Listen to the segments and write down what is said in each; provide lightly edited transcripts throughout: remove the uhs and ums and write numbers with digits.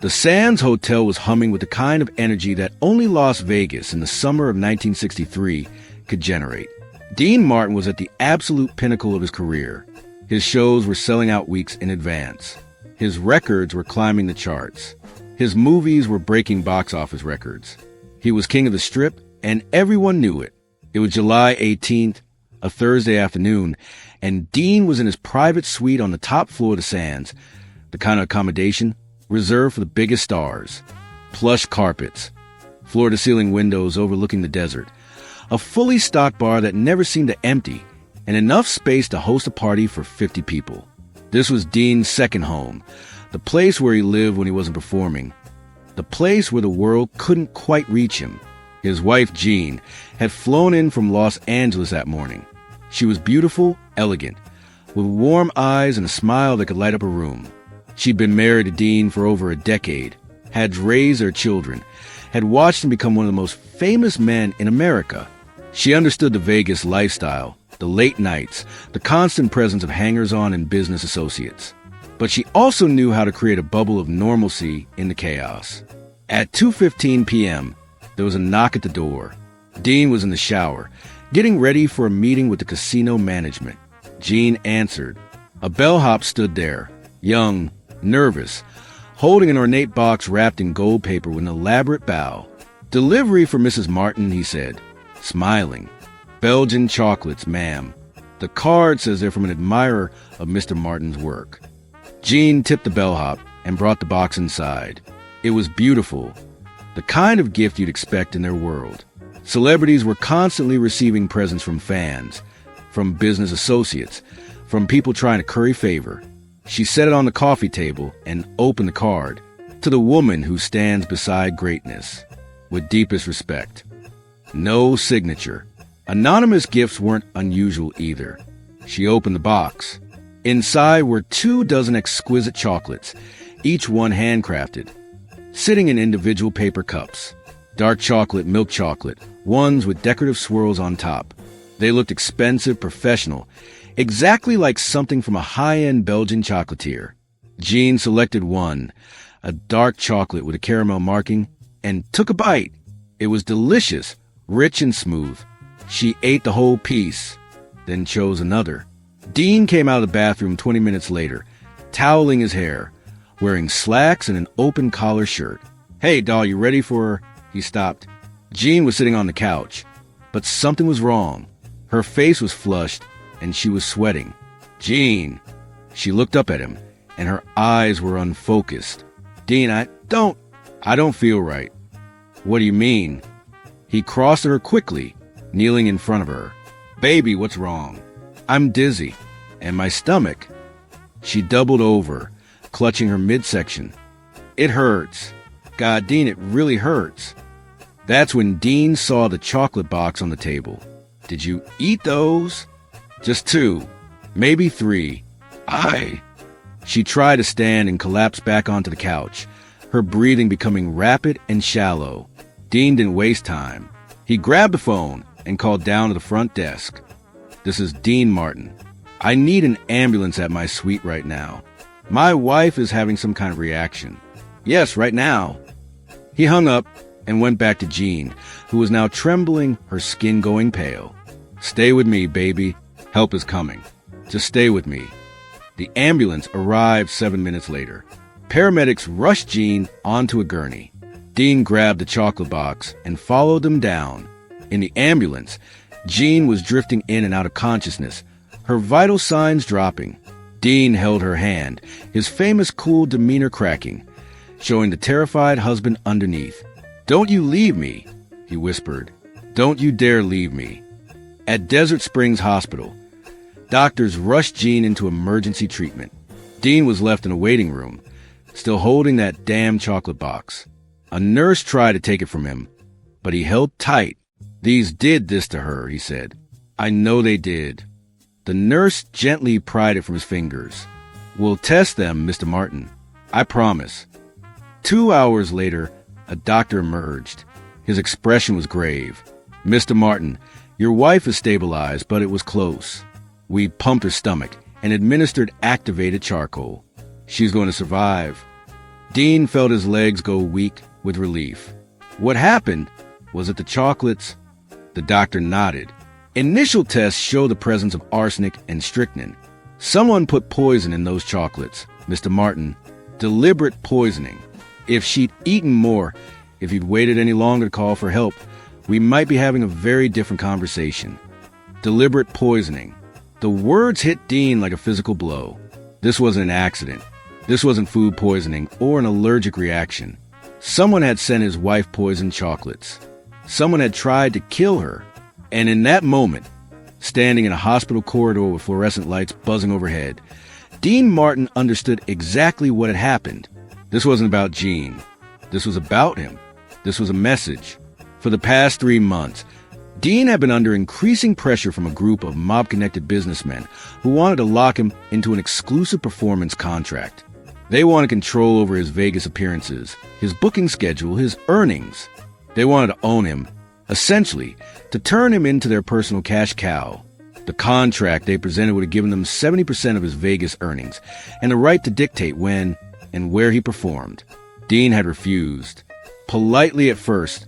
The Sands Hotel was humming with the kind of energy that only Las Vegas in the summer of 1963 could generate. Dean Martin was at the absolute pinnacle of his career. His shows were selling out weeks in advance. His records were climbing the charts. His movies were breaking box office records. He was king of the Strip, and everyone knew it. It was July 18th, a Thursday afternoon, and Dean was in his private suite on the top floor of the Sands, the kind of accommodation reserved for the biggest stars. Plush carpets, floor-to-ceiling windows overlooking the desert, a fully stocked bar that never seemed to empty, and enough space to host a party for 50 people. This was Dean's second home, the place where he lived when he wasn't performing, the place where the world couldn't quite reach him. His wife, Jean, had flown in from Los Angeles that morning. She was beautiful, elegant, with warm eyes and a smile that could light up a room. She'd been married to Dean for over a decade, had raised their children, had watched him become one of the most famous men in America. She understood the Vegas lifestyle, the late nights, the constant presence of hangers-on and business associates. But she also knew how to create a bubble of normalcy in the chaos. At 2:15 p.m., there was a knock at the door. Dean was in the shower, getting ready for a meeting with the casino management. Jean answered. A bellhop stood there, young, nervous, holding an ornate box wrapped in gold paper with an elaborate bow. Delivery for Mrs. Martin, he said, smiling. Belgian chocolates, ma'am. The card says they're from an admirer of Mr. Martin's work. Jean tipped the bellhop and brought the box inside. It was beautiful, the kind of gift you'd expect in their world. Celebrities were constantly receiving presents from fans, from business associates, from people trying to curry favor. She set it on the coffee table and opened the card. To the woman who stands beside greatness, with deepest respect. No signature. Anonymous gifts weren't unusual either. She opened the box. Inside were 24 exquisite chocolates, each one handcrafted, sitting in individual paper cups. Dark chocolate, milk chocolate, ones with decorative swirls on top. They looked expensive, professional, exactly like something from a high-end Belgian chocolatier. Jean selected one, a dark chocolate with a caramel marking, and took a bite. It was delicious, rich and smooth. She ate the whole piece, then chose another. Dean came out of the bathroom 20 minutes later, toweling his hair, wearing slacks and an open collar shirt. Hey, doll, you ready for... He stopped. Jean was sitting on the couch, but something was wrong. Her face was flushed, and she was sweating. Jean! She looked up at him, and her eyes were unfocused. Dean, I don't feel right. What do you mean? He crossed at her quickly, kneeling in front of her. Baby, what's wrong? I'm dizzy. And my stomach. She doubled over, clutching her midsection. It hurts. God, Dean, it really hurts. That's when Dean saw the chocolate box on the table. Did you eat those? Just 2, maybe 3. She tried to stand and collapsed back onto the couch, her breathing becoming rapid and shallow. Dean didn't waste time. He grabbed the phone and called down to the front desk. This is Dean Martin. I need an ambulance at my suite right now. My wife is having some kind of reaction. Yes, right now. He hung up and went back to Jean, who was now trembling, her skin going pale. Stay with me, baby. Help is coming. Just stay with me. The ambulance arrived 7 minutes later. Paramedics rushed Jean onto a gurney. Dean grabbed the chocolate box and followed them down. In the ambulance, Jean was drifting in and out of consciousness, her vital signs dropping. Dean held her hand, his famous cool demeanor cracking, showing the terrified husband underneath. Don't you leave me, he whispered. Don't you dare leave me. At Desert Springs Hospital, doctors rushed Jean into emergency treatment. Dean was left in a waiting room, still holding that damn chocolate box. A nurse tried to take it from him, but he held tight. These did this to her, he said. I know they did. The nurse gently pried it from his fingers. We'll test them, Mr. Martin. I promise. 2 hours later, a doctor emerged. His expression was grave. Mr. Martin, your wife is stabilized, but it was close. We pumped her stomach and administered activated charcoal. She's going to survive. Dean felt his legs go weak with relief. What happened was that the chocolates... The doctor nodded. Initial tests show the presence of arsenic and strychnine. Someone put poison in those chocolates, Mr. Martin. Deliberate poisoning. If she'd eaten more, if he'd waited any longer to call for help, we might be having a very different conversation. Deliberate poisoning. The words hit Dean like a physical blow. This wasn't an accident. This wasn't food poisoning or an allergic reaction. Someone had sent his wife poisoned chocolates. Someone had tried to kill her. And in that moment, standing in a hospital corridor with fluorescent lights buzzing overhead, Dean Martin understood exactly what had happened. This wasn't about Jean. This was about him. This was a message. For the past 3 months, Dean had been under increasing pressure from a group of mob-connected businessmen who wanted to lock him into an exclusive performance contract. They wanted control over his Vegas appearances, his booking schedule, his earnings. They wanted to own him, essentially, to turn him into their personal cash cow. The contract they presented would have given them 70% of his Vegas earnings and the right to dictate when and where he performed. Dean had refused, politely at first,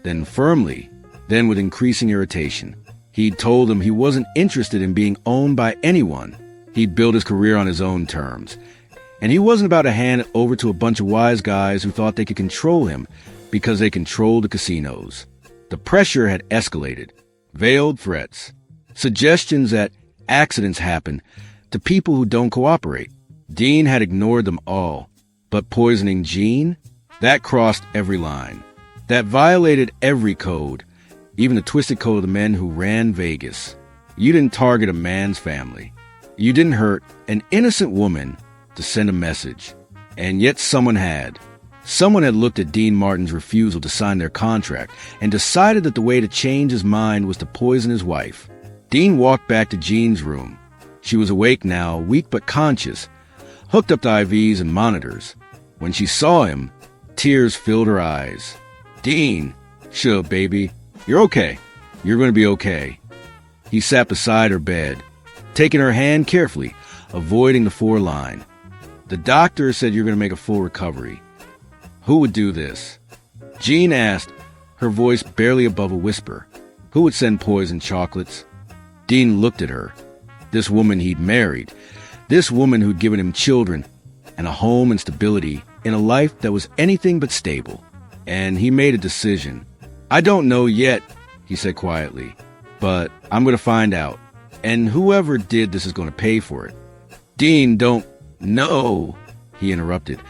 then firmly, then with increasing irritation. He'd told them he wasn't interested in being owned by anyone. He'd built his career on his own terms. And he wasn't about to hand it over to a bunch of wise guys who thought they could control him because they controlled the casinos. The pressure had escalated. Veiled threats. Suggestions that accidents happen to people who don't cooperate. Dean had ignored them all. But poisoning Jean? That crossed every line. That violated every code, even the twisted code of the men who ran Vegas. You didn't target a man's family. You didn't hurt an innocent woman to send a message. And yet someone had. Someone had looked at Dean Martin's refusal to sign their contract and decided that the way to change his mind was to poison his wife. Dean walked back to Jean's room. She was awake now, weak but conscious, hooked up to IVs and monitors. When she saw him, tears filled her eyes. Dean, sure, baby. You're okay. You're going to be okay. He sat beside her bed, taking her hand carefully, avoiding the 4-line. The doctor said you're going to make a full recovery. Who would do this? Jean asked, her voice barely above a whisper. Who would send poisoned chocolates? Dean looked at her. This woman he'd married. This woman who'd given him children and a home and stability in a life that was anything but stable. And he made a decision. I don't know yet, he said quietly, but I'm going to find out. And whoever did this is going to pay for it. Dean, don't... No, he interrupted,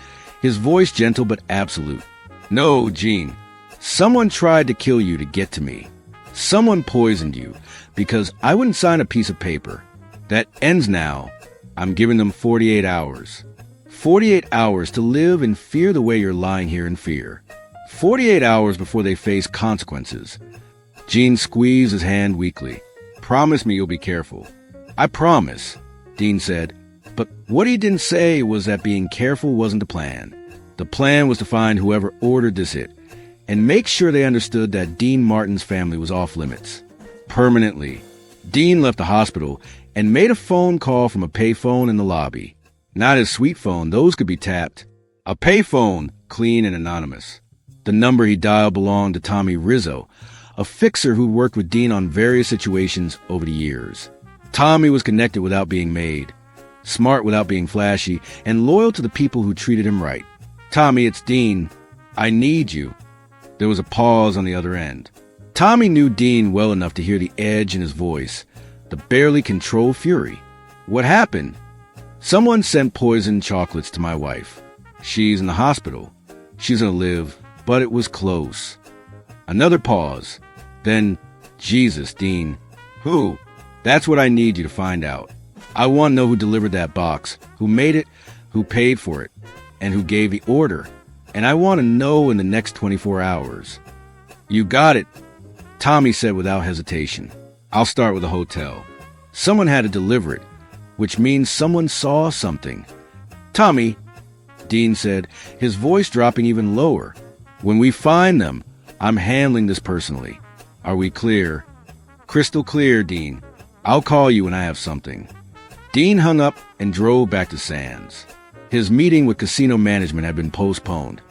his voice gentle but absolute. No, Jean. Someone tried to kill you to get to me. Someone poisoned you because I wouldn't sign a piece of paper. That ends now. I'm giving them 48 hours. 48 hours to live in fear the way you're lying here in fear. 48 hours before they face consequences. Jean squeezed his hand weakly. Promise me you'll be careful. I promise, Dean said. But what he didn't say was that being careful wasn't the plan. The plan was to find whoever ordered this hit and make sure they understood that Dean Martin's family was off limits. Permanently. Dean left the hospital and made a phone call from a payphone in the lobby. Not his sweet phone, those could be tapped. A payphone, clean and anonymous. The number he dialed belonged to Tommy Rizzo, a fixer who'd worked with Dean on various situations over the years. Tommy was connected without being made, smart without being flashy, and loyal to the people who treated him right. Tommy, it's Dean. I need you. There was a pause on the other end. Tommy knew Dean well enough to hear the edge in his voice, the barely controlled fury. What happened? Someone sent poisoned chocolates to my wife. She's in the hospital. She's gonna live, but it was close. Another pause. Then, Jesus, Dean. Who? That's what I need you to find out. I want to know who delivered that box, who made it, who paid for it, and who gave the order. And I want to know in the next 24 hours. You got it, Tommy said without hesitation. I'll start with a hotel. Someone had to deliver it, which means someone saw something. Tommy, Dean said, his voice dropping even lower. When we find them, I'm handling this personally. Are we clear? Crystal clear, Dean. I'll call you when I have something. Dean hung up and drove back to Sands. His meeting with casino management had been postponed.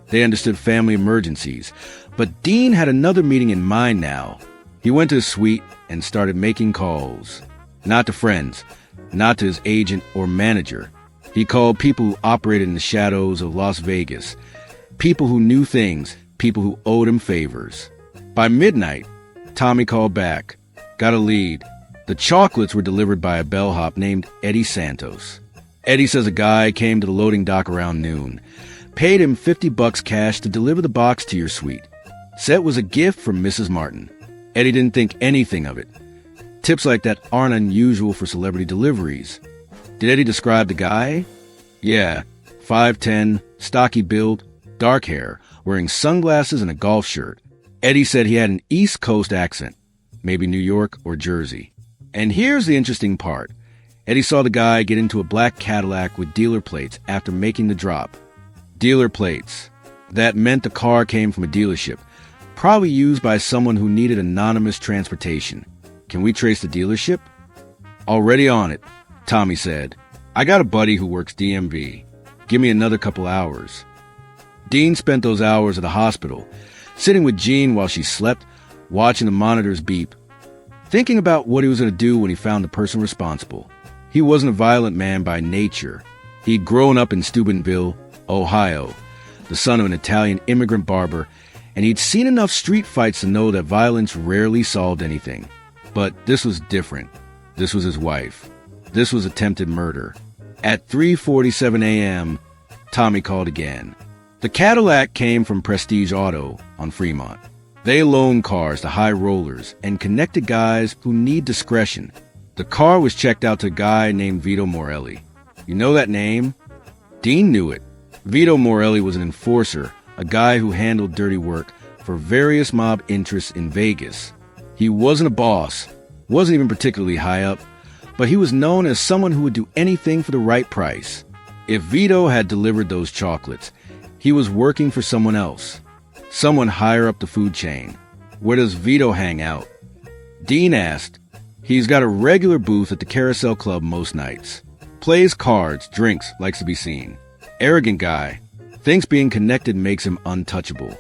They understood family emergencies, but Dean had another meeting in mind now. He went to his suite and started making calls. Not to friends, not to his agent or manager. He called people who operated in the shadows of Las Vegas, people who knew things, people who owed him favors. By midnight, Tommy called back, got a lead. The chocolates were delivered by a bellhop named Eddie Santos. Eddie says a guy came to the loading dock around noon, paid him $50 cash to deliver the box to your suite. Said it was a gift from Mrs. Martin. Eddie didn't think anything of it. Tips like that aren't unusual for celebrity deliveries. Did Eddie describe the guy? Yeah, 5'10", stocky build, dark hair, wearing sunglasses and a golf shirt. Eddie said he had an East Coast accent, maybe New York or Jersey. And here's the interesting part. Eddie saw the guy get into a black Cadillac with dealer plates after making the drop. Dealer plates. That meant the car came from a dealership, probably used by someone who needed anonymous transportation. Can we trace the dealership? Already on it, Tommy said. I got a buddy who works DMV. Give me another couple hours. Dean spent those hours at the hospital, sitting with Jean while she slept, watching the monitors beep, thinking about what he was going to do when he found the person responsible. He wasn't a violent man by nature. He'd grown up in Steubenville, Ohio, the son of an Italian immigrant barber, and he'd seen enough street fights to know that violence rarely solved anything. But this was different. This was his wife. This was attempted murder. At 3:47 a.m., Tommy called again. The Cadillac came from Prestige Auto on Fremont. They loan cars to high rollers and connected guys who need discretion. The car was checked out to a guy named Vito Morelli. You know that name? Dean knew it. Vito Morelli was an enforcer, a guy who handled dirty work for various mob interests in Vegas. He wasn't a boss, wasn't even particularly high up, but he was known as someone who would do anything for the right price. If Vito had delivered those chocolates, he was working for someone else, someone higher up the food chain. Where does Vito hang out? Dean asked. He's got a regular booth at the Carousel Club most nights. Plays cards, drinks, likes to be seen. Arrogant guy. Thinks being connected makes him untouchable.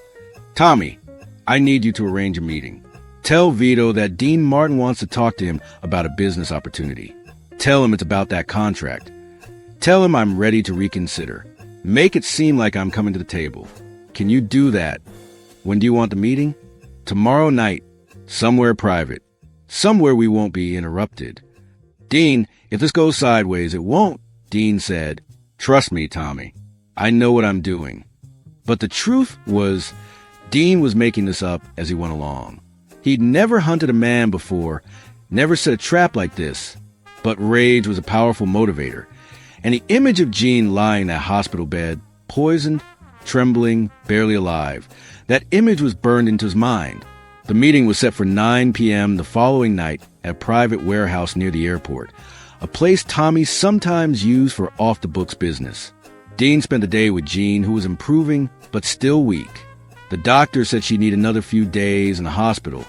Tommy, I need you to arrange a meeting. Tell Vito that Dean Martin wants to talk to him about a business opportunity. Tell him it's about that contract. Tell him I'm ready to reconsider. Make it seem like I'm coming to the table. Can you do that? When do you want the meeting? Tomorrow night. Somewhere private. Somewhere we won't be interrupted. Dean, if this goes sideways, it won't, Dean said. Trust me, Tommy. I know what I'm doing. But the truth was, Dean was making this up as he went along. He'd never hunted a man before, never set a trap like this. But rage was a powerful motivator. And the image of Jean lying in that hospital bed, poisoned, trembling, barely alive, that image was burned into his mind. The meeting was set for 9 p.m. the following night at a private warehouse near the airport, a place Tommy sometimes used for off-the-books business. Dean spent the day with Jean, who was improving but still weak. The doctor said she'd need another few days in the hospital,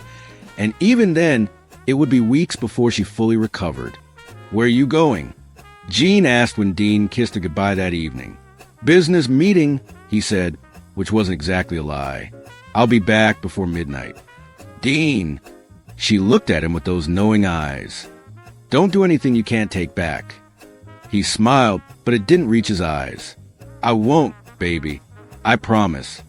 and even then, it would be weeks before she fully recovered. Where are you going? Jean asked when Dean kissed her goodbye that evening. Business meeting, he said, which wasn't exactly a lie. I'll be back before midnight. Dean! She looked at him with those knowing eyes. Don't do anything you can't take back. He smiled, but it didn't reach his eyes. I won't, baby. I promise.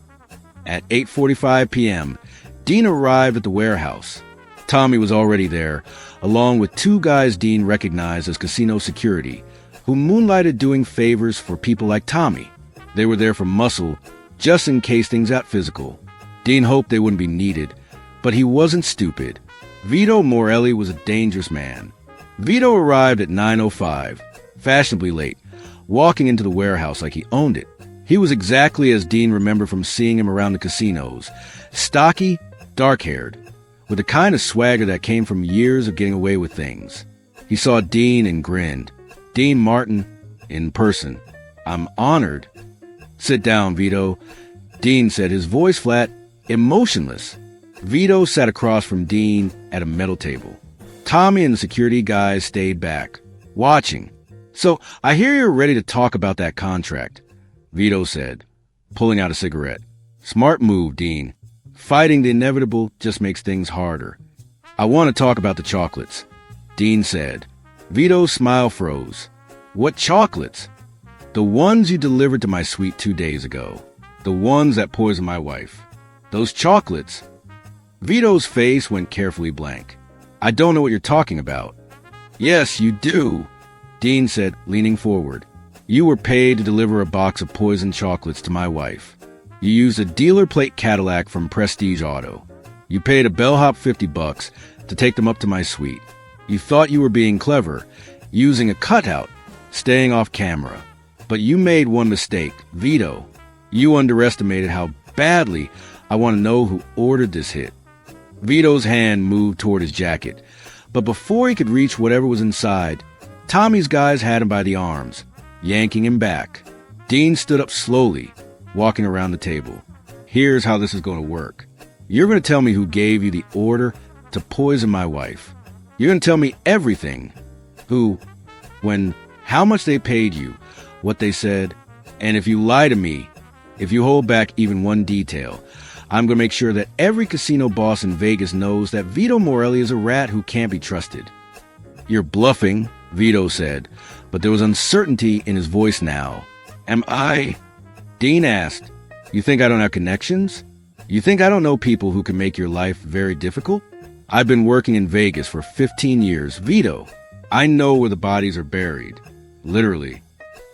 At 8:45 p.m., Dean arrived at the warehouse. Tommy was already there, along with two guys Dean recognized as casino security, who moonlighted doing favors for people like Tommy. They were there for muscle, just in case things got physical. Dean hoped they wouldn't be needed, but he wasn't stupid. Vito Morelli was a dangerous man. Vito arrived at 9:05, fashionably late, walking into the warehouse like he owned it. He was exactly as Dean remembered from seeing him around the casinos, stocky, dark-haired, with the kind of swagger that came from years of getting away with things. He saw Dean and grinned. Dean Martin, in person. I'm honored. Sit down, Vito. Dean said, his voice flat, emotionless. Vito sat across from Dean at a metal table. Tommy and the security guys stayed back, watching, So, I hear you're ready to talk about that contract, Vito said, pulling out a cigarette. Smart move, Dean. Fighting the inevitable just makes things harder. I want to talk about the chocolates, Dean said. Vito's smile froze. What chocolates? The ones you delivered to my suite 2 days ago. The ones that poisoned my wife. Those chocolates. Vito's face went carefully blank. I don't know what you're talking about. Yes, you do, Dean said, leaning forward. You were paid to deliver a box of poisoned chocolates to my wife. You used a dealer plate Cadillac from Prestige Auto. You paid a bellhop $50 to take them up to my suite. You thought you were being clever, using a cutout, staying off camera. But you made one mistake, Vito. You underestimated how badly I want to know who ordered this hit. Vito's hand moved toward his jacket, but before he could reach whatever was inside, Tommy's guys had him by the arms, yanking him back. Dean stood up slowly, walking around the table. Here's how this is going to work. You're going to tell me who gave you the order to poison my wife. You're going to tell me everything. Who, when, how much they paid you, what they said, and if you lie to me, if you hold back even one detail, I'm going to make sure that every casino boss in Vegas knows that Vito Morelli is a rat who can't be trusted. You're bluffing, Vito said, but there was uncertainty in his voice now. Am I? Dean asked. You think I don't have connections? You think I don't know people who can make your life very difficult? I've been working in Vegas for 15 years. Vito, I know where the bodies are buried. Literally.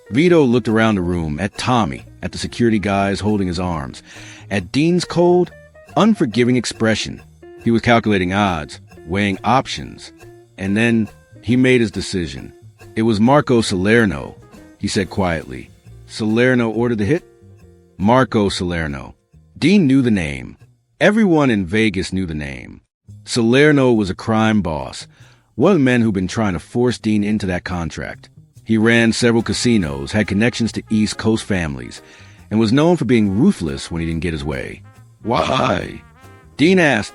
Vito looked around the room, at Tommy, at the security guys holding his arms, at Dean's cold, unforgiving expression. He was calculating odds, weighing options, and then he made his decision. It was Marco Salerno, he said quietly. Salerno ordered the hit? Marco Salerno. Dean knew the name. Everyone in Vegas knew the name. Salerno was a crime boss, one of the men who'd been trying to force Dean into that contract. He ran several casinos, had connections to East Coast families, and was known for being ruthless when he didn't get his way. Why? Dean asked,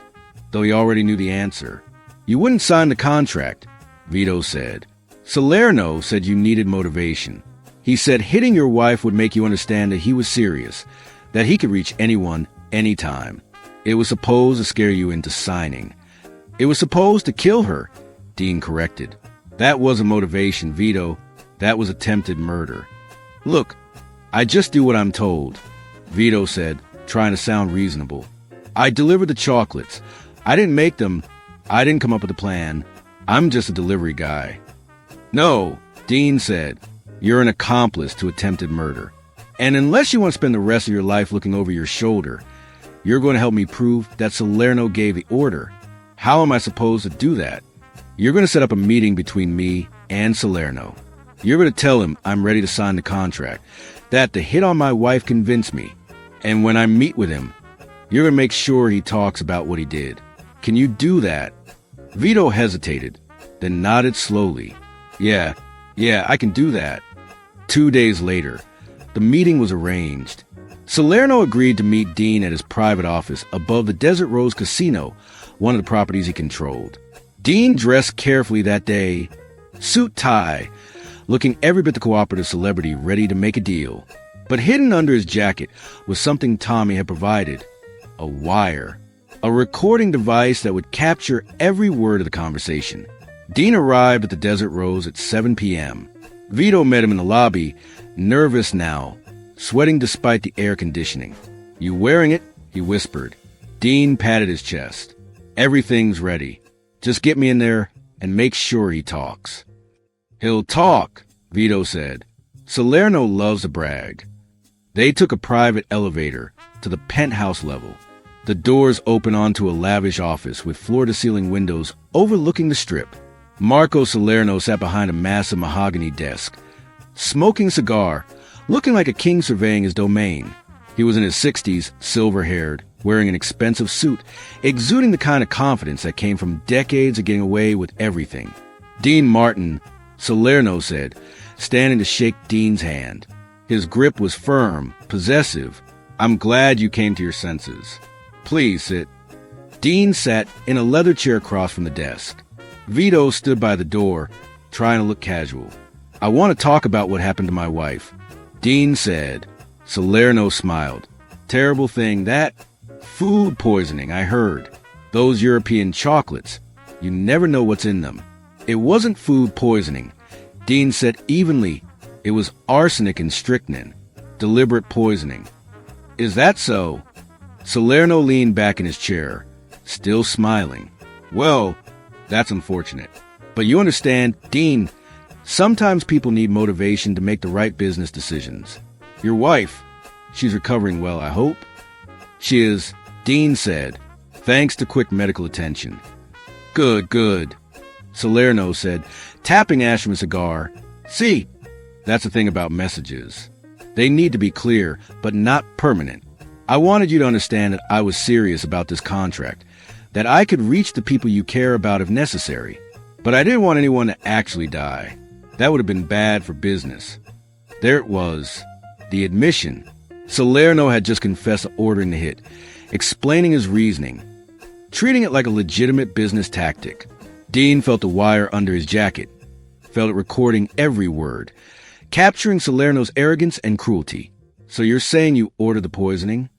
though he already knew the answer. You wouldn't sign the contract, Vito said. Salerno said you needed motivation. He said hitting your wife would make you understand that he was serious, that he could reach anyone, anytime. It was supposed to scare you into signing. It was supposed to kill her, Dean corrected. That wasn't motivation, Vito. That was attempted murder. Look, I just do what I'm told, Vito said, trying to sound reasonable. I delivered the chocolates. I didn't make them. I didn't come up with a plan. I'm just a delivery guy. No, Dean said. You're an accomplice to attempted murder. And unless you want to spend the rest of your life looking over your shoulder, you're going to help me prove that Salerno gave the order. How am I supposed to do that? You're going to set up a meeting between me and Salerno. You're going to tell him I'm ready to sign the contract, that the hit on my wife convinced me. And when I meet with him, you're going to make sure he talks about what he did. Can you do that? Vito hesitated, then nodded slowly. Yeah, I can do that. 2 days later, the meeting was arranged. Salerno agreed to meet Dean at his private office above the Desert Rose Casino, one of the properties he controlled. Dean dressed carefully that day, suit tie, looking every bit the cooperative celebrity ready to make a deal. But hidden under his jacket was something Tommy had provided, a wire, a recording device that would capture every word of the conversation. Dean arrived at the Desert Rose at 7 p.m. Vito met him in the lobby, nervous now, sweating despite the air conditioning. You wearing it? He whispered. Dean patted his chest. Everything's ready. Just get me in there and make sure he talks. He'll talk, Vito said. Salerno loves to brag. They took a private elevator to the penthouse level. The doors open onto a lavish office with floor-to-ceiling windows overlooking the Strip. Marco Salerno sat behind a massive mahogany desk, smoking a cigar, looking like a king surveying his domain. He was in his 60s, silver-haired, wearing an expensive suit, exuding the kind of confidence that came from decades of getting away with everything. Dean Martin, Salerno said, standing to shake Dean's hand. His grip was firm, possessive. I'm glad you came to your senses. Please sit. Dean sat in a leather chair across from the desk. Vito stood by the door, trying to look casual. I want to talk about what happened to my wife. Dean said. Salerno smiled. Terrible thing, that. Food poisoning, I heard. Those European chocolates. You never know what's in them. It wasn't food poisoning. Dean said evenly. It was arsenic and strychnine. Deliberate poisoning. Is that so? Salerno leaned back in his chair, still smiling. Well, that's unfortunate. But you understand, Dean, sometimes people need motivation to make the right business decisions. Your wife, she's recovering well, I hope? She is, Dean said, thanks to quick medical attention. Good, good, Salerno said, tapping ash from a cigar. See, that's the thing about messages. They need to be clear, but not permanent. I wanted you to understand that I was serious about this contract, that I could reach the people you care about if necessary. But I didn't want anyone to actually die. That would have been bad for business. There it was, the admission. Salerno had just confessed to ordering the hit, explaining his reasoning, treating it like a legitimate business tactic. Dean felt the wire under his jacket, felt it recording every word, capturing Salerno's arrogance and cruelty. So you're saying you ordered the poisoning?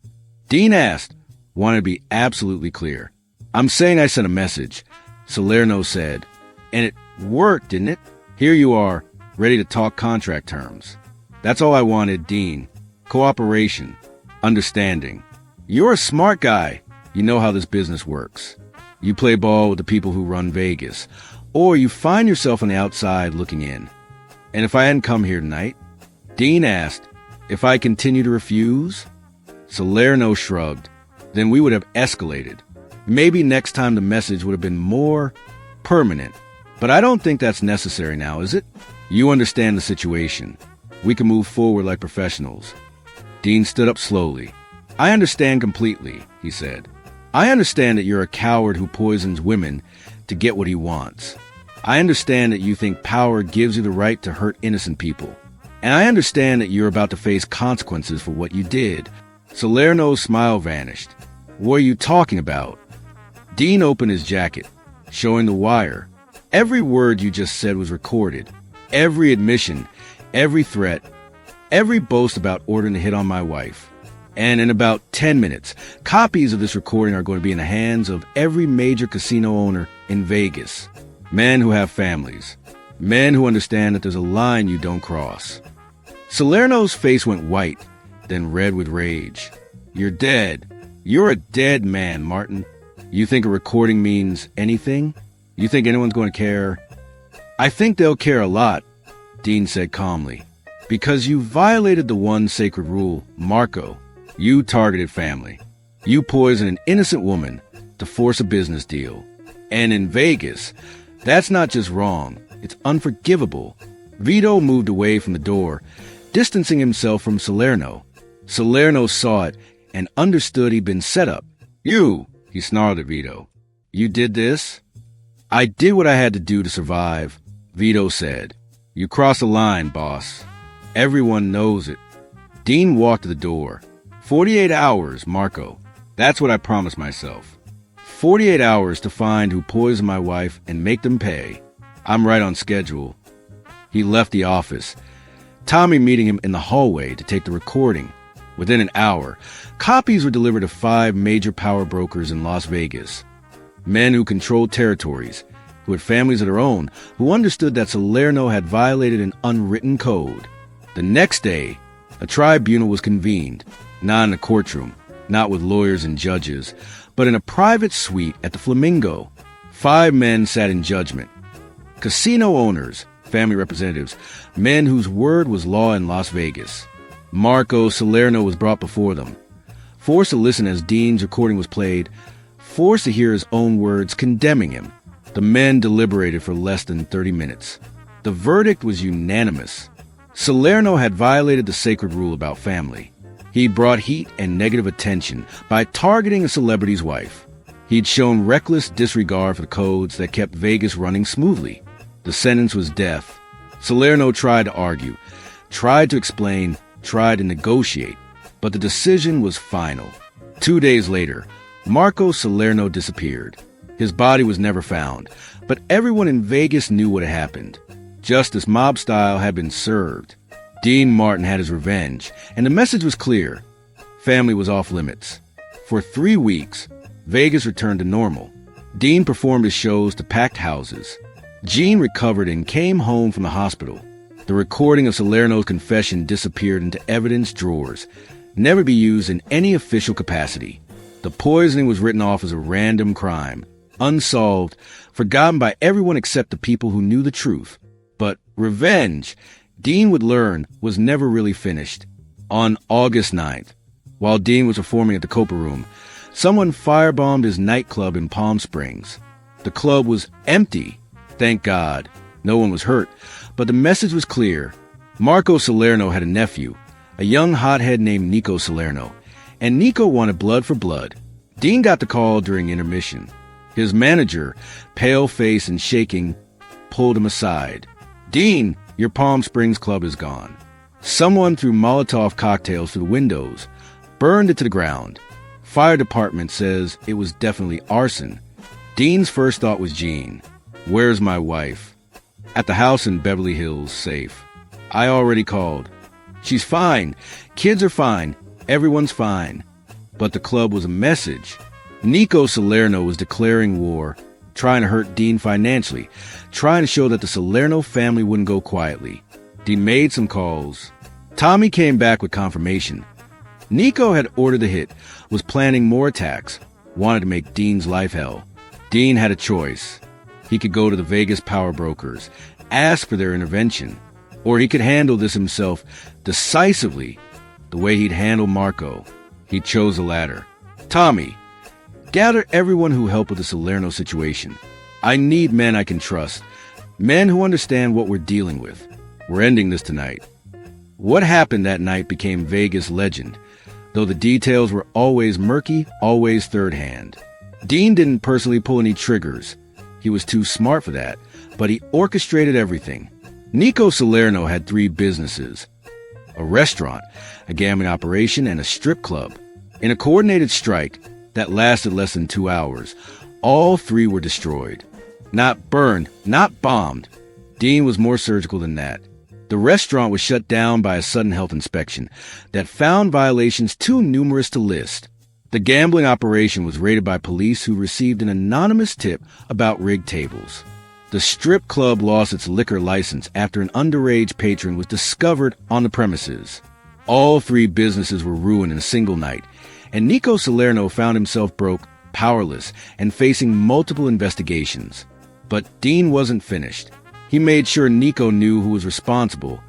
Dean asked, wanted to be absolutely clear. I'm saying I sent a message, Salerno said. And it worked, didn't it? Here you are, ready to talk contract terms. That's all I wanted, Dean. Cooperation. Understanding. You're a smart guy. You know how this business works. You play ball with the people who run Vegas. Or you find yourself on the outside looking in. And if I hadn't come here tonight? Dean asked, if I continue to refuse? Salerno shrugged. Then we would have escalated. Maybe next time the message would have been more permanent. But I don't think that's necessary now, is it? You understand the situation. We can move forward like professionals. Dean stood up slowly. I understand completely, he said. I understand that you're a coward who poisons women to get what he wants. I understand that you think power gives you the right to hurt innocent people. And I understand that you're about to face consequences for what you did. Salerno's smile vanished. What are you talking about? Dean opened his jacket, showing the wire. Every word you just said was recorded. Every admission, every threat, every boast about ordering a hit on my wife. And in about 10 minutes, copies of this recording are going to be in the hands of every major casino owner in Vegas. Men who have families. Men who understand that there's a line you don't cross. Salerno's face went white, then red with rage. You're dead. You're a dead man, Martin. You think a recording means anything? You think anyone's going to care? I think they'll care a lot, Dean said calmly. Because you violated the one sacred rule, Marco. You targeted family. You poisoned an innocent woman to force a business deal. And in Vegas, that's not just wrong, it's unforgivable. Vito moved away from the door, distancing himself from Salerno. Salerno saw it and understood he'd been set up. You, he snarled at Vito. You did this? I did what I had to do to survive, Vito said. You crossed the line, boss. Everyone knows it. Dean walked to the door. 48 hours, Marco. That's what I promised myself. 48 hours to find who poisoned my wife and make them pay. I'm right on schedule. He left the office, Tommy meeting him in the hallway to take the recording. Within an hour, copies were delivered to 5 major power brokers in Las Vegas. Men who controlled territories, who had families of their own, who understood that Salerno had violated an unwritten code. The next day, a tribunal was convened, not in a courtroom, not with lawyers and judges, but in a private suite at the Flamingo. 5 men sat in judgment. Casino owners, family representatives, men whose word was law in Las Vegas. Marco Salerno was brought before them, forced to listen as Dean's recording was played, forced to hear his own words condemning him. The men deliberated for less than 30 minutes. The verdict was unanimous. Salerno had violated the sacred rule about family. He'd brought heat and negative attention by targeting a celebrity's wife. He'd shown reckless disregard for the codes that kept Vegas running smoothly. The sentence was death. Salerno tried to argue, tried to explain, tried to negotiate, but the decision was final. 2 days later, Marco Salerno disappeared. His body was never found, but everyone in Vegas knew what had happened. Justice mob style had been served. Dean Martin had his revenge, and the message was clear. Family was off limits. For 3 weeks, Vegas returned to normal. Dean performed his shows to packed houses. Jean recovered and came home from the hospital. The recording of Salerno's confession disappeared into evidence drawers, never to be used in any official capacity. The poisoning was written off as a random crime, unsolved, forgotten by everyone except the people who knew the truth. But revenge, Dean would learn, was never really finished. On August 9th, while Dean was performing at the Copa Room, someone firebombed his nightclub in Palm Springs. The club was empty. Thank God. No one was hurt, but the message was clear. Marco Salerno had a nephew, a young hothead named Nico Salerno, and Nico wanted blood for blood. Dean got the call during intermission. His manager, pale-faced and shaking, pulled him aside. "Dean, your Palm Springs club is gone. Someone threw Molotov cocktails through the windows, burned it to the ground. Fire department says it was definitely arson." Dean's first thought was Jean. "Where's my wife?" "At the house in Beverly Hills, safe. I already called." "She's fine. Kids are fine. Everyone's fine." But the club was a message. Nico Salerno was declaring war, trying to hurt Dean financially, trying to show that the Salerno family wouldn't go quietly. Dean made some calls. Tommy came back with confirmation. Nico had ordered the hit, was planning more attacks, wanted to make Dean's life hell. Dean had a choice. He could go to the Vegas power brokers, ask for their intervention, or he could handle this himself decisively, the way he'd handled Marco. He chose the latter. "Tommy, gather everyone who helped with the Salerno situation. I need men I can trust, men who understand what we're dealing with. We're ending this tonight." What happened that night became Vegas legend, though the details were always murky, always third hand. Dean didn't personally pull any triggers. He was too smart for that, but he orchestrated everything. Nico Salerno had 3 businesses: a restaurant, a gambling operation, and a strip club. In a coordinated strike that lasted less than 2 hours, all 3 were destroyed. Not burned, not bombed. Dean was more surgical than that. The restaurant was shut down by a sudden health inspection that found violations too numerous to list. The gambling operation was raided by police who received an anonymous tip about rigged tables. The strip club lost its liquor license after an underage patron was discovered on the premises. All 3 businesses were ruined in a single night, and Nico Salerno found himself broke, powerless, and facing multiple investigations. But Dean wasn't finished. He made sure Nico knew who was responsible,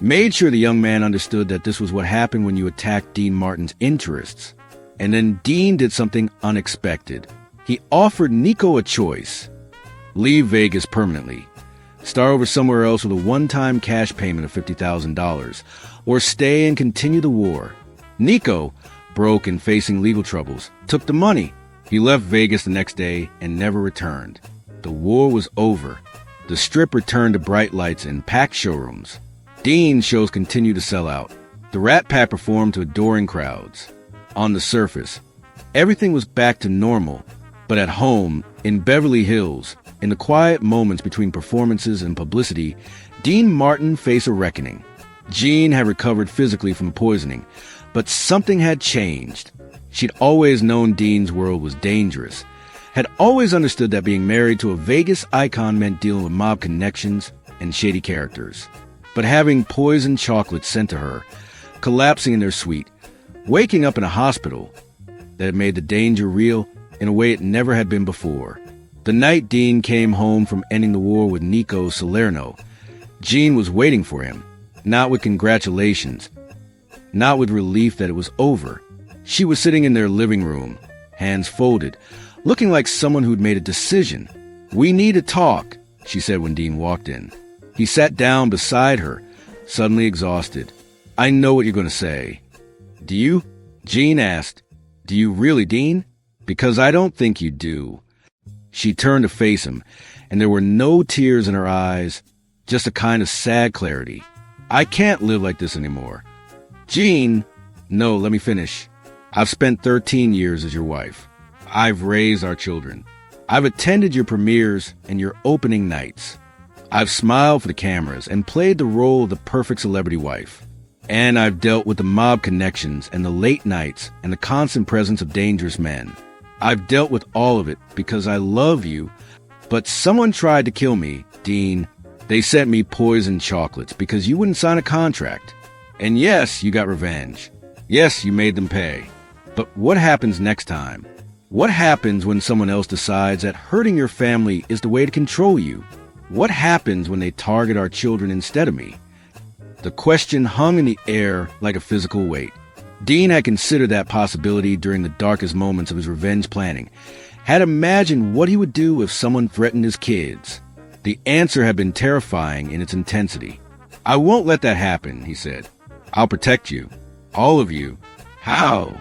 made sure the young man understood that this was what happened when you attacked Dean Martin's interests. And then Dean did something unexpected. He offered Nico a choice: leave Vegas permanently, start over somewhere else with a one-time cash payment of $50,000, or stay and continue the war. Nico, broke and facing legal troubles, took the money. He left Vegas the next day and never returned. The war was over. The Strip returned to bright lights and packed showrooms. Dean's shows continued to sell out. The Rat Pack performed to adoring crowds. On the surface, everything was back to normal, but at home, in Beverly Hills, in the quiet moments between performances and publicity, Dean Martin faced a reckoning. Jean had recovered physically from poisoning, but something had changed. She'd always known Dean's world was dangerous, had always understood that being married to a Vegas icon meant dealing with mob connections and shady characters. But having poisoned chocolate sent to her, collapsing in their suite, waking up in a hospital, that had made the danger real in a way it never had been before. The night Dean came home from ending the war with Nico Salerno, Jean was waiting for him, not with congratulations, not with relief that it was over. She was sitting in their living room, hands folded, looking like someone who'd made a decision. "We need to talk," she said when Dean walked in. He sat down beside her, suddenly exhausted. "I know what you're going to say." "Do you?" Jean asked. "Do you really, Dean? Because I don't think you do." She turned to face him, and there were no tears in her eyes, just a kind of sad clarity. "I can't live like this anymore." "Jean," "No, let me finish. I've spent 13 years as your wife. I've raised our children. I've attended your premieres and your opening nights. I've smiled for the cameras and played the role of the perfect celebrity wife. And I've dealt with the mob connections and the late nights and the constant presence of dangerous men. I've dealt with all of it because I love you, but someone tried to kill me, Dean. They sent me poisoned chocolates because you wouldn't sign a contract. And yes, you got revenge. Yes, you made them pay. But what happens next time? What happens when someone else decides that hurting your family is the way to control you? What happens when they target our children instead of me? The question hung in the air like a physical weight. Dean had considered that possibility during the darkest moments of his revenge planning, had imagined what he would do if someone threatened his kids. The answer had been terrifying in its intensity. I won't let that happen, he said. I'll protect you. All of you. How?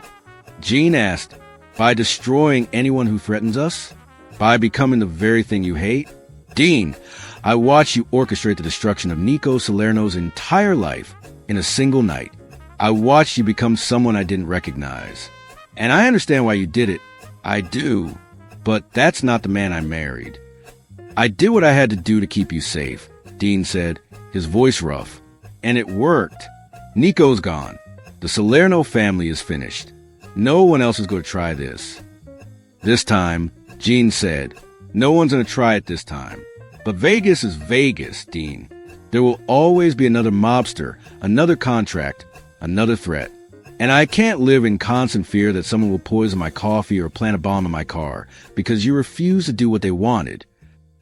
Jean asked. By destroying anyone who threatens us? By becoming the very thing you hate? Dean, I watched you orchestrate the destruction of Nico Salerno's entire life in a single night. I watched you become someone I didn't recognize. And I understand why you did it. I do. But that's not the man I married. I did what I had to do to keep you safe, Dean said, his voice rough. And it worked. Nico's gone. The Salerno family is finished. No one else is going to try this. This time, Jean said, no one's going to try it this time. But Vegas is Vegas, Dean. There will always be another mobster, another contract, another threat. And I can't live in constant fear that someone will poison my coffee or plant a bomb in my car because you refused to do what they wanted.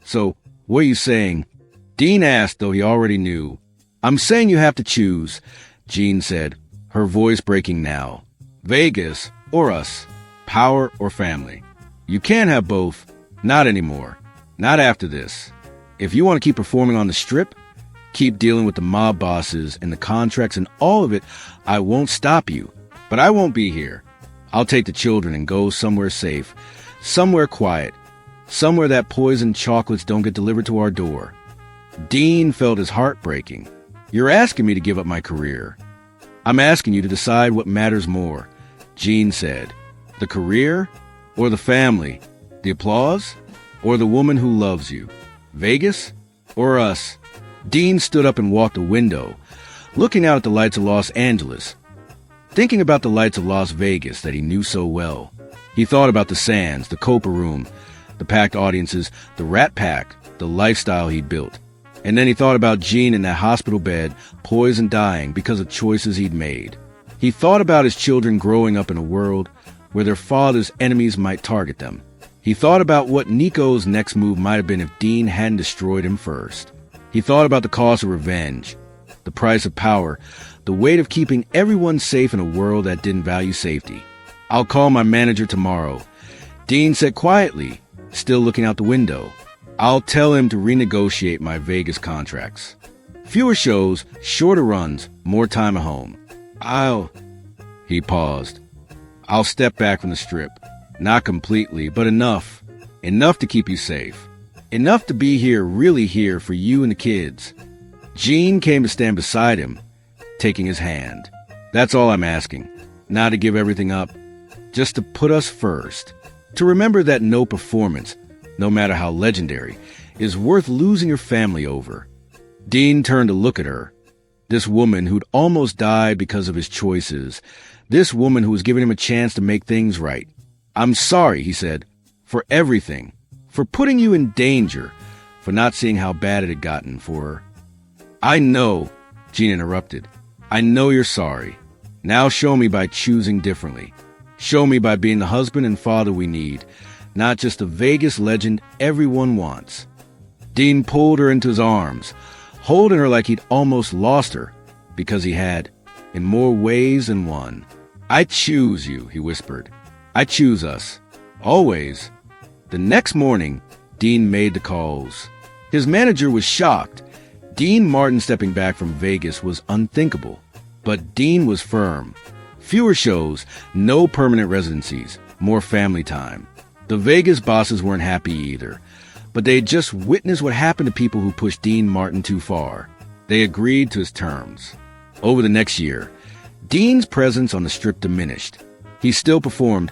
So, what are you saying? Dean asked, though he already knew. I'm saying you have to choose, Jean said, her voice breaking now. Vegas or us, power or family. You can't have both. Not anymore. Not after this. If you want to keep performing on the strip, keep dealing with the mob bosses and the contracts and all of it, I won't stop you. But I won't be here. I'll take the children and go somewhere safe, somewhere quiet, somewhere that poisoned chocolates don't get delivered to our door. Dean felt his heart breaking. You're asking me to give up my career. I'm asking you to decide what matters more, Jean said. The career or the family? The applause or the woman who loves you? Vegas or us? Dean stood up and walked a window, looking out at the lights of Los Angeles, thinking about the lights of Las Vegas that he knew so well. He thought about the Sands, the Copa Room, the packed audiences, the Rat Pack, the lifestyle he'd built. And then he thought about Jean in that hospital bed, poisoned and dying because of choices he'd made. He thought about his children growing up in a world where their father's enemies might target them. He thought about what Nico's next move might have been if Dean hadn't destroyed him first. He thought about the cost of revenge, the price of power, the weight of keeping everyone safe in a world that didn't value safety. I'll call my manager tomorrow, Dean said quietly, still looking out the window. I'll tell him to renegotiate my Vegas contracts. Fewer shows, shorter runs, more time at home. He paused. I'll step back from the strip. Not completely, but enough. Enough to keep you safe. Enough to be here, really here for you and the kids. Jean came to stand beside him, taking his hand. That's all I'm asking. Not to give everything up. Just to put us first. To remember that no performance, no matter how legendary, is worth losing your family over. Dean turned to look at her. This woman who'd almost died because of his choices. This woman who was giving him a chance to make things right. I'm sorry, he said, for everything. For putting you in danger. For not seeing how bad it had gotten. I know, Jean interrupted. I know you're sorry. Now show me by choosing differently. Show me by being the husband and father we need. Not just a Vegas legend everyone wants. Dean pulled her into his arms, holding her like he'd almost lost her, because he had, in more ways than one. I choose you, he whispered. I choose us. Always. The next morning, Dean made the calls. His manager was shocked. Dean Martin stepping back from Vegas was unthinkable. But Dean was firm. Fewer shows, no permanent residencies, more family time. The Vegas bosses weren't happy either, but they'd just witnessed what happened to people who pushed Dean Martin too far. They agreed to his terms. Over the next year, Dean's presence on the strip diminished. He still performed,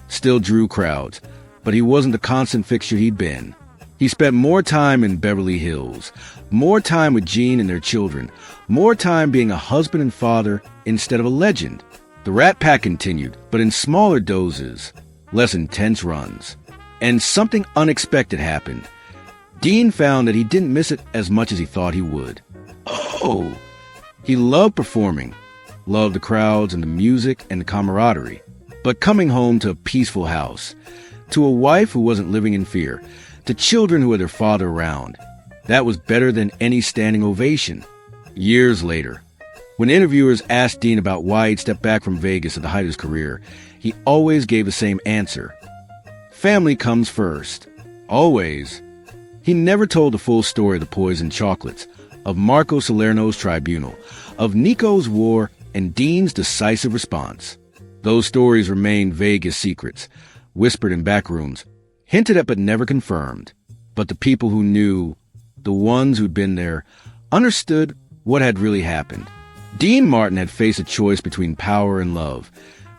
still drew crowds, but he wasn't the constant fixture he'd been. He spent more time in Beverly Hills, more time with Jean and their children, more time being a husband and father instead of a legend. The Rat Pack continued, but in smaller doses, less intense runs. And something unexpected happened. Dean found that he didn't miss it as much as he thought he would. Oh! He loved performing, loved the crowds and the music and the camaraderie. But coming home to a peaceful house, to a wife who wasn't living in fear, to children who had their father around, that was better than any standing ovation. Years later, when interviewers asked Dean about why he'd stepped back from Vegas at the height of his career, he always gave the same answer. Family comes first. Always. He never told the full story of the poisoned chocolates, of Marco Salerno's tribunal, of Nico's war, and Dean's decisive response. Those stories remained Vegas secrets, whispered in back rooms, hinted at but never confirmed. But the people who knew, the ones who'd been there, understood what had really happened. Dean Martin had faced a choice between power and love,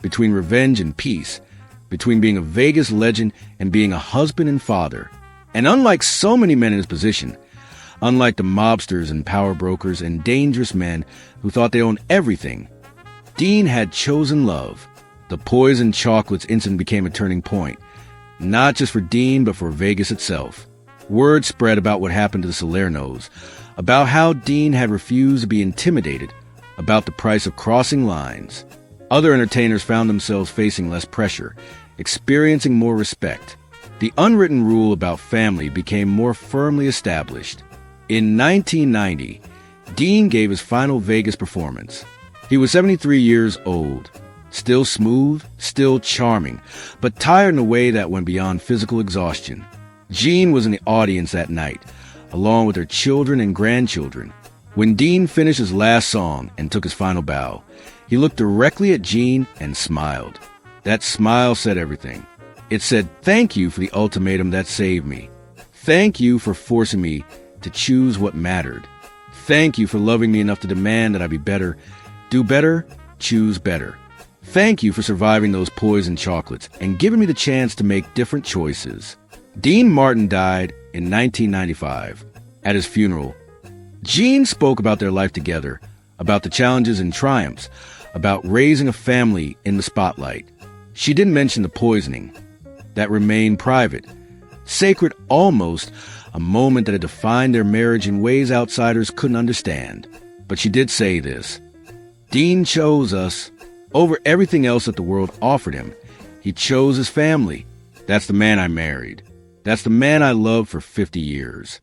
between revenge and peace, between being a Vegas legend and being a husband and father. And unlike so many men in his position, unlike the mobsters and power brokers and dangerous men who thought they owned everything, Dean had chosen love. The poisoned chocolates incident became a turning point, not just for Dean, but for Vegas itself. Word spread about what happened to the Salernos, about how Dean had refused to be intimidated, about the price of crossing lines. Other entertainers found themselves facing less pressure, experiencing more respect. The unwritten rule about family became more firmly established. In 1990, Dean gave his final Vegas performance. He was 73 years old, still smooth, still charming, but tired in a way that went beyond physical exhaustion. Jean was in the audience that night, along with her children and grandchildren. When Dean finished his last song and took his final bow, he looked directly at Jean and smiled. That smile said everything. It said, "Thank you for the ultimatum that saved me. Thank you for forcing me to choose what mattered. Thank you for loving me enough to demand that I be better, do better, choose better. Thank you for surviving those poisoned chocolates and giving me the chance to make different choices." Dean Martin died in 1995. At his funeral, Jean spoke about their life together, about the challenges and triumphs, about raising a family in the spotlight. She didn't mention the poisoning. That remained private, sacred almost, a moment that had defined their marriage in ways outsiders couldn't understand. But she did say this: Dean chose us over everything else that the world offered him. He chose his family. That's the man I married. That's the man I loved for 50 years.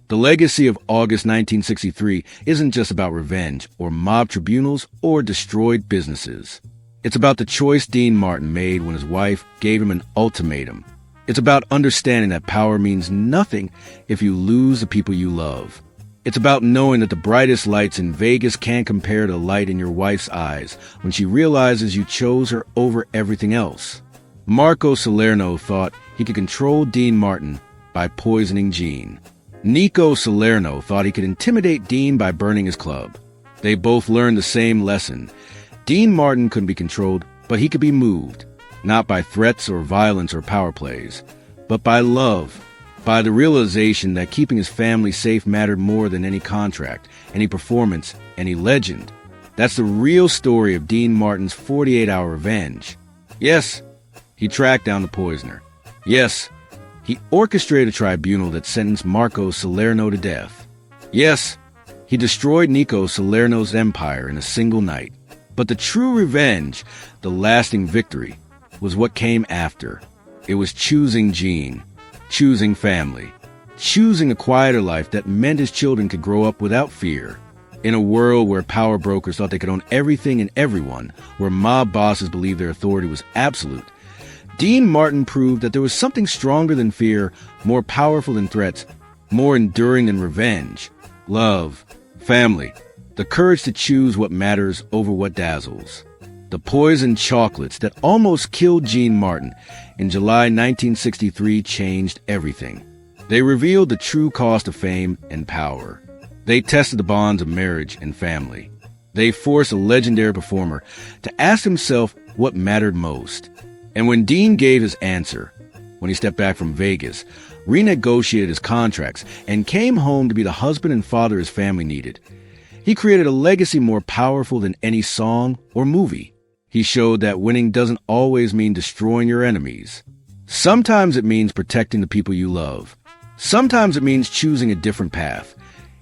The legacy of August 1963 isn't just about revenge or mob tribunals or destroyed businesses. It's about the choice Dean Martin made when his wife gave him an ultimatum. It's about understanding that power means nothing if you lose the people you love. It's about knowing that the brightest lights in Vegas can't compare to the light in your wife's eyes when she realizes you chose her over everything else. Marco Salerno thought he could control Dean Martin by poisoning Jean. Nico Salerno thought he could intimidate Dean by burning his club. They both learned the same lesson. Dean Martin couldn't be controlled, but he could be moved, not by threats or violence or power plays, but by love, by the realization that keeping his family safe mattered more than any contract, any performance, any legend. That's the real story of Dean Martin's 48-hour revenge. Yes, he tracked down the poisoner. Yes, he orchestrated a tribunal that sentenced Marco Salerno to death. Yes, he destroyed Nico Salerno's empire in a single night. But the true revenge, the lasting victory, was what came after. It was choosing Jean, choosing family, choosing a quieter life that meant his children could grow up without fear. In a world where power brokers thought they could own everything and everyone, where mob bosses believed their authority was absolute, Dean Martin proved that there was something stronger than fear, more powerful than threats, more enduring than revenge. Love, family, the courage to choose what matters over what dazzles. The poisoned chocolates that almost killed Jean Martin in July 1963 changed everything. They revealed the true cost of fame and power. They tested the bonds of marriage and family. They forced a legendary performer to ask himself what mattered most. And when Dean gave his answer, when he stepped back from Vegas, renegotiated his contracts, and came home to be the husband and father his family needed. He created a legacy more powerful than any song or movie. He showed that winning doesn't always mean destroying your enemies. Sometimes it means protecting the people you love. Sometimes it means choosing a different path,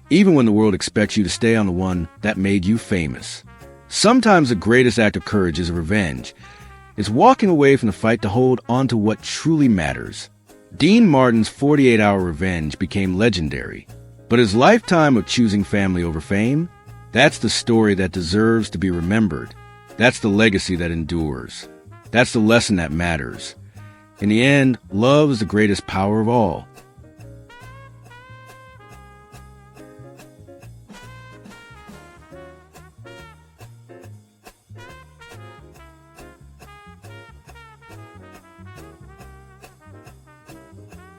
even when the world expects you to stay on the one that made you famous. Sometimes the greatest act of courage is revenge. It's walking away from the fight to hold on to what truly matters. Dean Martin's 48-hour revenge became legendary. But his lifetime of choosing family over fame, that's the story that deserves to be remembered. That's the legacy that endures. That's the lesson that matters. In the end, love is the greatest power of all.